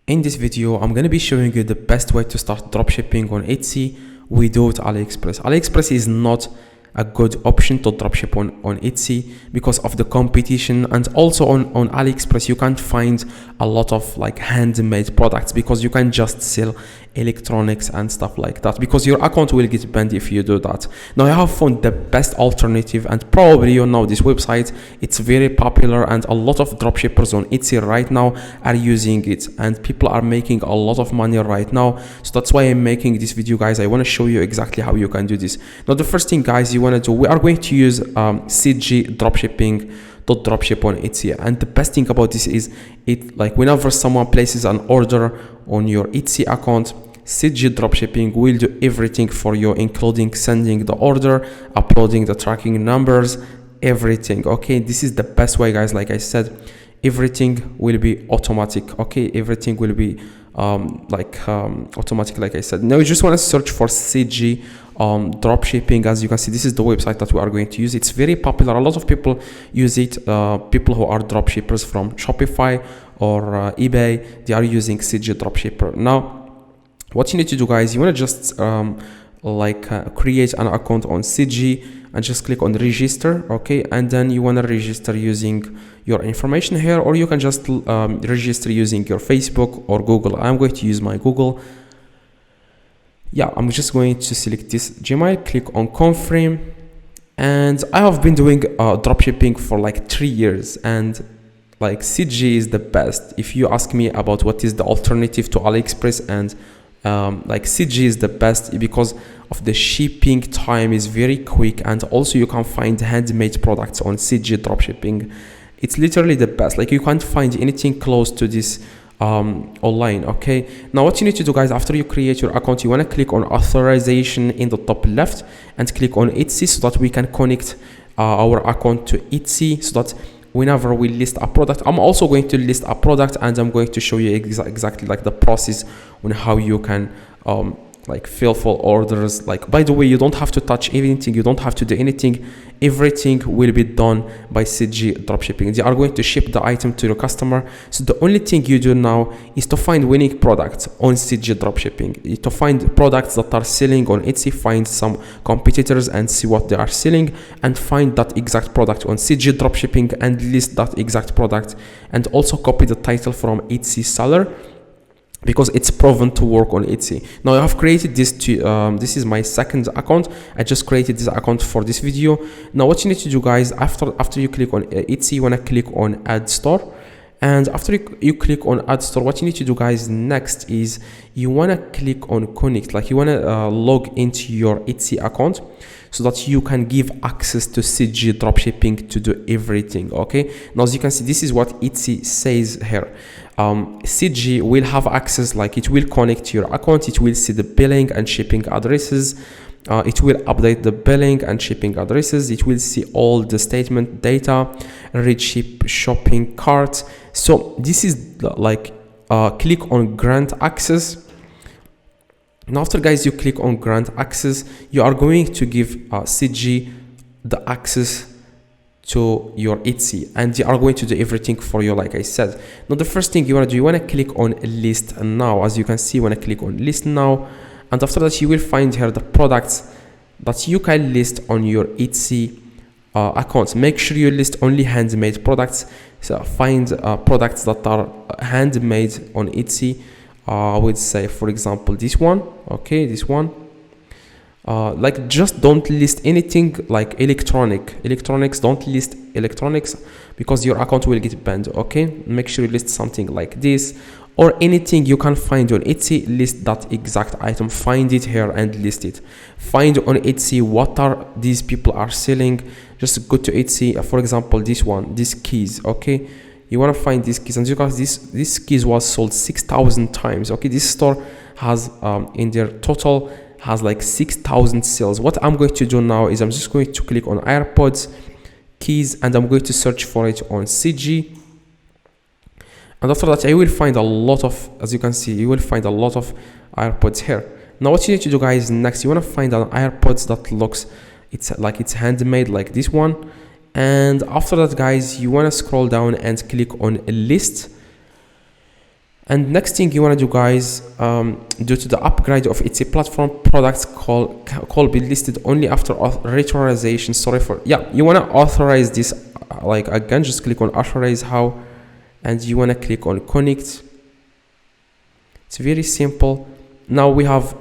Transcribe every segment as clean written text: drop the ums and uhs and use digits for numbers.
In this video, I'm going to be showing you the best way to start dropshipping on Etsy without AliExpress. AliExpress is not a good option to dropship on Etsy because of the competition, and also on AliExpress you can't find a lot of like handmade products because you can just sell electronics and stuff like that, because your account will get banned if you do that. Now I have found the best alternative, and probably you know this website. It's very popular and a lot of dropshippers on Etsy right now are using it, and people are making a lot of money right now. So that's why I'm making this video, guys. I want to show you exactly how you can do this. Now the first thing, guys, you want to do, we are going to use CJ Dropship on Etsy, and the best thing about this is it, like whenever someone places an order on your Etsy account, CJ Dropshipping will do everything for you, including sending the order, uploading the tracking numbers, everything. Okay, this is the best way, guys. Like I said, everything will be automatic. Okay, everything will be automatic, like I said. Now you just want to search for CJ dropshipping. As you can see, this is the website that we are going to use. It's very popular. A lot of people use it. People who are dropshippers from Shopify or eBay, they are using CJ Dropshipper. Now what you need to do, guys, you want to just create an account on CJ and just click on register. Okay, and then you want to register using your information here, or you can just register using your Facebook or Google. I'm going to use my Google. Yeah, I'm just going to select this Gmail, click on confirm, and I have been doing dropshipping for like 3 years, and like CJ is the best. If you ask me about what is the alternative to AliExpress, and like CJ is the best because of the shipping time is very quick, and also you can find handmade products on CJ Dropshipping. It's literally the best. Like you can't find anything close to this online. Okay, now what you need to do, guys, after you create your account, you want to click on authorization in the top left and click on Etsy so that we can connect our account to Etsy, so that whenever we list a product, I'm also going to list a product, and I'm going to show you exactly like the process on how you can like fulfill orders. Like, by the way, you don't have to touch anything, you don't have to do anything. Everything will be done by CJ Dropshipping. They are going to ship the item to your customer. So the only thing you do now is to find winning products on CJ Dropshipping, to find products that are selling on Etsy, find some competitors and see what they are selling, and find that exact product on CJ Dropshipping and list that exact product, and also copy the title from Etsy seller, because it's proven to work on Etsy. Now I have created this this is my second account. I just created this account for this video. Now what you need to do, guys, after you click on Etsy, you want to click on add store, and after you click on add store, what you need to do, guys, next is you want to click on connect. Like you want to log into your Etsy account so that you can give access to CJ Dropshipping to do everything. Okay, now as you can see, this is what Etsy says here. CJ will have access, like it will connect to your account, it will see the billing and shipping addresses, it will update the billing and shipping addresses, it will see all the statement data, read ship shopping cart. So this is like click on grant access. Now after, guys, you click on grant access, you are going to give CJ the access to your Etsy, and they are going to do everything for you, like I said. Now the first thing you want to do, you want to click on list now. As you can see, you want to click on list now, and after that you will find here the products that you can list on your Etsy account. Make sure you list only handmade products. So find products that are handmade on Etsy. I would say, for example, this one. Okay, this one. Like just don't list anything like electronics. Don't list electronics because your account will get banned. Okay, make sure you list something like this, or anything you can find on Etsy. List that exact item, find it here and list it. Find on Etsy what are these people are selling. Just go to Etsy, for example, this one, these keys. Okay, you want to find these keys, and because this keys was sold 6,000 times. Okay, this store has in their total has like 6,000 sales. What I'm going to do now is I'm just going to click on AirPods keys, and I'm going to search for it on CJ, and after that I will find a lot of, as you can see, you will find a lot of AirPods here. Now what you need to do, guys, next you want to find an AirPods that looks it's handmade, like this one, and after that, guys, you want to scroll down and click on a list, And next thing you want to do, guys, due to the upgrade of its platform, products call be listed only after authorization. Sorry for, yeah, you want to authorize this, like again, just click on authorize how, and you want to click on connect. It's very simple. Now we have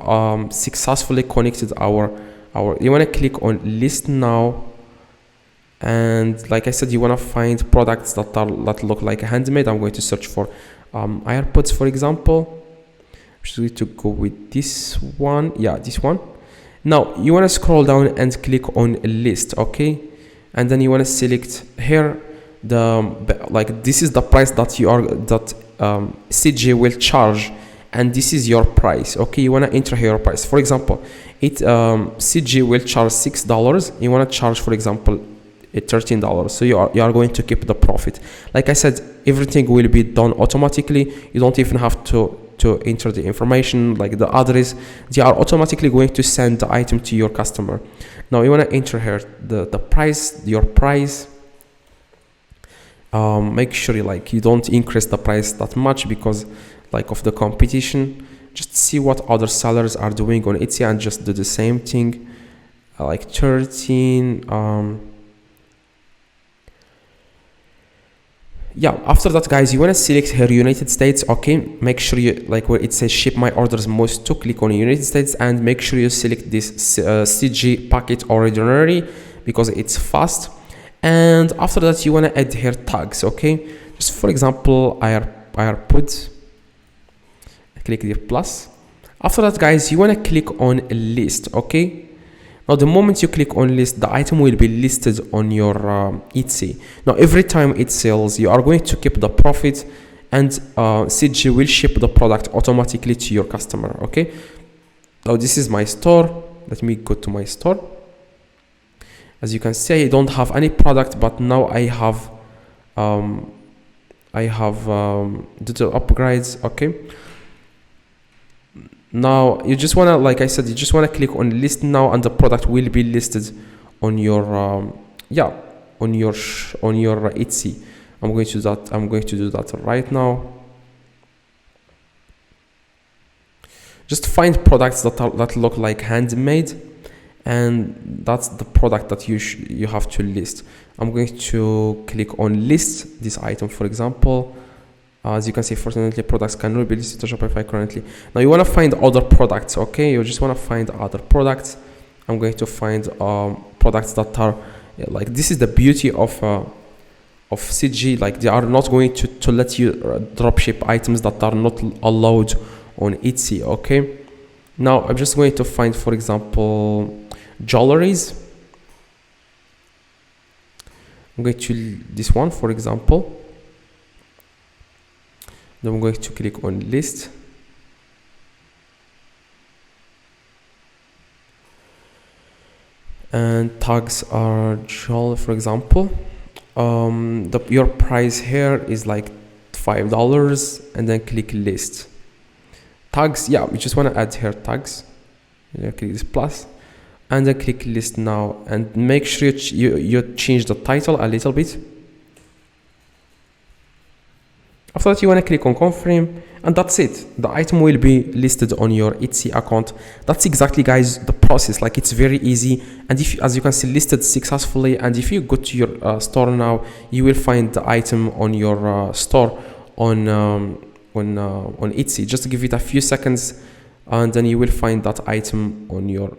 successfully connected our you want to click on list now, and like I said, you want to find products that look like handmade. I'm going to search for AirPods, for example. I'm just going to go with this one. Yeah, this one. Now you want to scroll down and click on list, okay, and then you want to select here like this is the price that CJ will charge, and this is your price, okay. You want to enter here your price. For example, CJ will charge $6. You want to charge, for example, $13. So you are going to keep the profit. Like I said, everything will be done automatically. You don't even have to enter the information like the address. They are automatically going to send the item to your customer. Now you want to enter here the price, your price. Make sure you don't increase the price that much because like of the competition. Just see what other sellers are doing on Etsy and just do the same thing. Like 13. Yeah, after that, guys, you want to select here United States, okay. Make sure you, like where it says ship my orders most to, click on United States and make sure you select this CG packet ordinary because it's fast. And after that, you want to add here tags, okay. Just for example, AirPods, click the plus. After that, guys, you want to click on list, okay. Now the moment you click on list, the item will be listed on your Etsy. Now every time it sells, you are going to keep the profit, and CG will ship the product automatically to your customer, okay. Now this is my store. Let me go to my store. As you can see, I don't have any product, but now I have digital upgrades, okay. Now you just want to, like I said, you just want to click on list now, and the product will be listed on your on your Etsy. I'm going to do that right now. Just find products that look like handmade, and that's the product that you have to list. I'm going to click on list this item, for example. As you can see, fortunately, products cannot be listed to Shopify currently. Now you want to find other products, okay. You just want to find other products. I'm going to find products that are like, this is the beauty of CG. Like they are not going to let you dropship items that are not allowed on Etsy, okay. Now I'm just going to find, for example, jewelries. I'm going to this one, for example. Then I'm going to click on list. And tags are jewelry, for example. Your price here is like $5, and then click list. Tags, yeah, you just want to add here tags. Click this plus, and then click list now, and make sure you change the title a little bit. After that, you want to click on confirm, and that's it. The item will be listed on your Etsy account. That's exactly, guys, the process. Like it's very easy, and if, as you can see, listed successfully. And if you go to your store now, you will find the item on your store on Etsy. Just give it a few seconds, and then you will find that item on your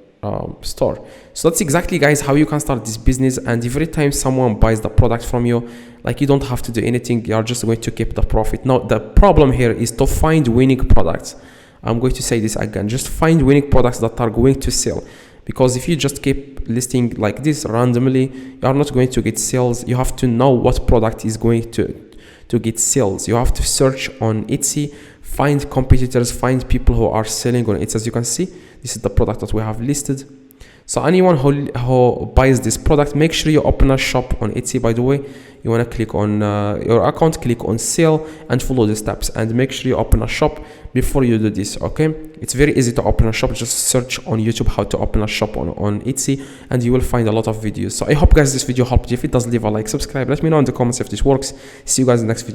store. So that's exactly, guys, how you can start this business. And every time someone buys the product from you, like you don't have to do anything, you are just going to keep the profit. Now the problem here is to find winning products. I'm going to say this again, just find winning products that are going to sell, because if you just keep listing like this randomly, you are not going to get sales. You have to know what product is going to get sales. You have to search on Etsy, find competitors, find people who are selling on it. As you can see, this is the product that we have listed. So anyone who buys this product, make sure you open a shop on Etsy. By the way, you want to click on your account, click on sale, and follow the steps, and make sure you open a shop before you do this, okay. It's very easy to open a shop. Just search on YouTube how to open a shop on Etsy, and you will find a lot of videos. So I hope, guys, this video helped you. If it does, leave a like, subscribe, let me know in the comments if this works. See you guys in the next video.